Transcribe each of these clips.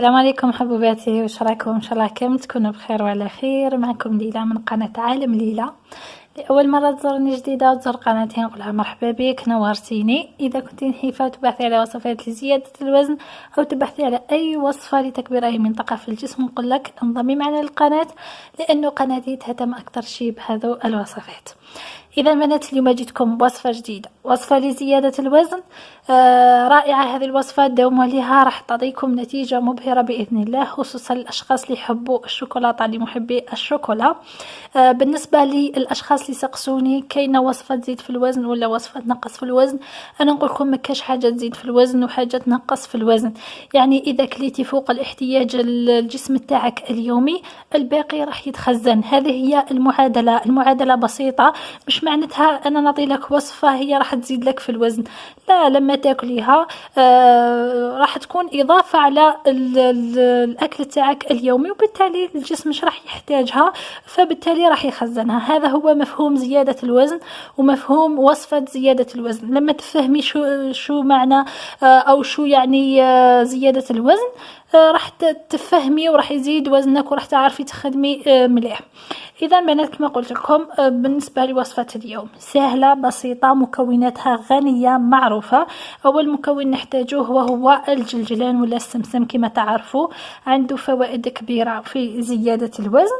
السلام عليكم حبوباتي، وش رايكم؟ ان شاء الله كامل تكونوا بخير وعلى خير. معكم ليلى من قناة عالم ليلى. لأول مرة تزورني جديدة وتزور قناتي نقولها مرحبا بك، نورتيني. إذا كنت نحيفة تبحثي على وصفات لزيادة الوزن أو تبحثي على أي وصفة لتكبير أي منطقة في الجسم نقول لك انضمي معنا للقناة، لأنه قناتي تهتم أكثر شيء بهذو الوصفات. إذا بنات اليوم جيتكم بوصفة جديدة، وصفة لزيادة الوزن رائعة. هذه الوصفة داوموا عليها، راح تعطيكم نتيجة مبهرة بإذن الله، خصوصا الأشخاص اللي يحبوا الشوكولاتة، لمحبي الشوكولا. بالنسبة للأشخاص اللي سقسوني كاينة وصفة تزيد في الوزن ولا وصفة تنقص في الوزن، أنا نقول لكم ما كاش حاجة تزيد في الوزن وحاجة تنقص في الوزن. يعني إذا كليتي فوق الاحتياج الجسم تاعك اليومي، الباقي راح يتخزن. هذه هي المعادلة بسيطة، مش معناتها أنا نعطي لك وصفة هي راح تزيد لك في الوزن، لا. لما تاكليها راح تكون إضافة على الأكل تاعك اليومي، وبالتالي الجسم مش راح يحتاجها، فبالتالي راح يخزنها. هذا هو مفهوم زيادة الوزن ومفهوم وصفة زيادة الوزن. لما تفهمي شو معنى أو شو يعني زيادة الوزن، راح تفهمي وراح يزيد وزنك وراح تعرفي تخدمي مليح. إذا بنات كما قلت لكم بالنسبة لوصفة اليوم سهلة بسيطة، مكوناتها غنية معروفة. أول مكون نحتاجه وهو الجلجلان ولا السمسم كما تعرفوا، عنده فوائد كبيرة في زيادة الوزن،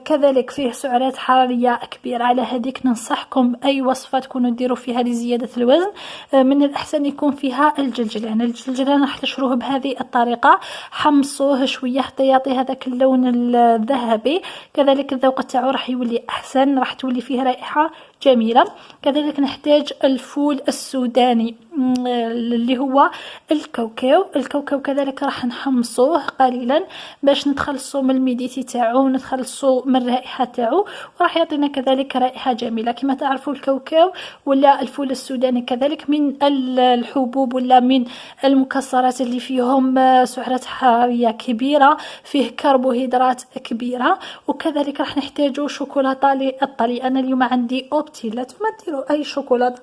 كذلك فيه سعرات حرارية كبيرة. على هذيك ننصحكم أي وصفة تكونوا ديروا فيها لزيادة الوزن من الأحسن يكون فيها الجلجلان. الجلجلان راح تشروه بهذه الطريقة، حمصوه شوية حتى يعطي هذاك اللون الذهبي، كذلك الذوق تاعو راح يولي احسن، راح تولي فيه رائحه جميله. كذلك نحتاج الفول السوداني اللي هو الكاوكاو كذلك راح نحمصوه قليلا باش نتخلصوا من الميديتي تاعو ونتخلصوا من الرائحه تاعو، وراح يعطينا كذلك رائحه جميله. كما تعرفوا الكاوكاو ولا الفول السوداني كذلك من الحبوب ولا من المكسرات اللي فيهم سعرات حراريه كبيره، فيه كربوهيدرات كبيره. وكذلك راح نحتاجوا شوكولاته للطلي. انا اليوم عندي اوبتي، لا ما ديروا اي شوكولاته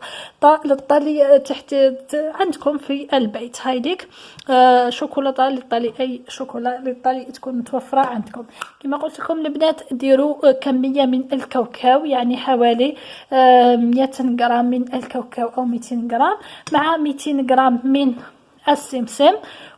للطلي تحت عندكم في البيت. هايديك شوكولاته للطلي، اي شوكولا للطلي تكون متوفره عندكم. كما قلت لكم البنات ديروا كميه من الكاوكاو، يعني حوالي 100 غرام من الكاوكاو او 200 غرام مع 200 غرام من السمسم،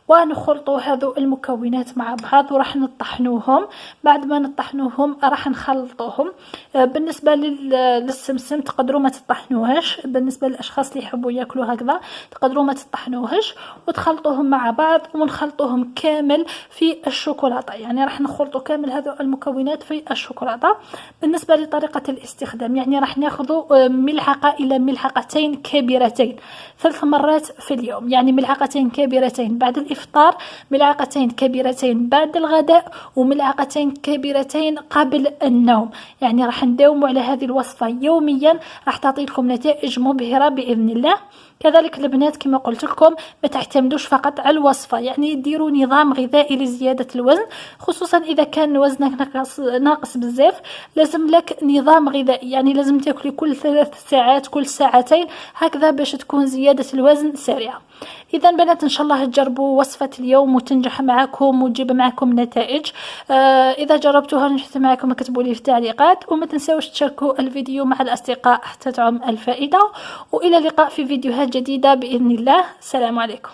ونخلطوا هذو المكونات مع بعض وراح نطحنوهم. بعد ما نطحنوهم راح نخلطوهم. بالنسبه للسمسم تقدروا ما تطحنوهش، بالنسبه للاشخاص اللي يحبوا ياكلوا هكذا تقدروا ما تطحنوهش، وتخلطوهم مع بعض ونخلطوهم كامل في الشوكولاته. يعني راح نخلطوا كامل هذو المكونات في الشوكولاته. بالنسبه لطريقه الاستخدام، يعني راح ناخذوا ملعقه الى ملعقتين كبيرتين 3 مرات في اليوم، يعني ملعقتين كبيرتين بعد الإفطار، ملعقتين كبيرتين بعد الغداء، وملعقتين كبيرتين قبل النوم. يعني راح نداوموا على هذه الوصفة يوميا، راح تعطي لكم نتائج مبهرة بإذن الله. كذلك البنات كما قلت لكم ما تعتمدوش فقط على الوصفة، يعني ديروا نظام غذائي لزيادة الوزن، خصوصا إذا كان وزنك ناقص بزاف. لازم لك نظام غذائي، يعني لازم تاكلي كل 3 ساعات كل ساعتين هكذا باش تكون زيادة الوزن سريعة. إذا بنات إن شاء الله تجربوا وصفة اليوم وتنجح معكم وتجيب معكم نتائج. إذا جربتوها نجحت معكم اكتبوا لي في التعليقات، وما تنسوش تشاركوا الفيديو مع الأصدقاء حتى تعم الفائدة. وإلى اللقاء في فيديوهات جديدة بإذن الله. السلام عليكم.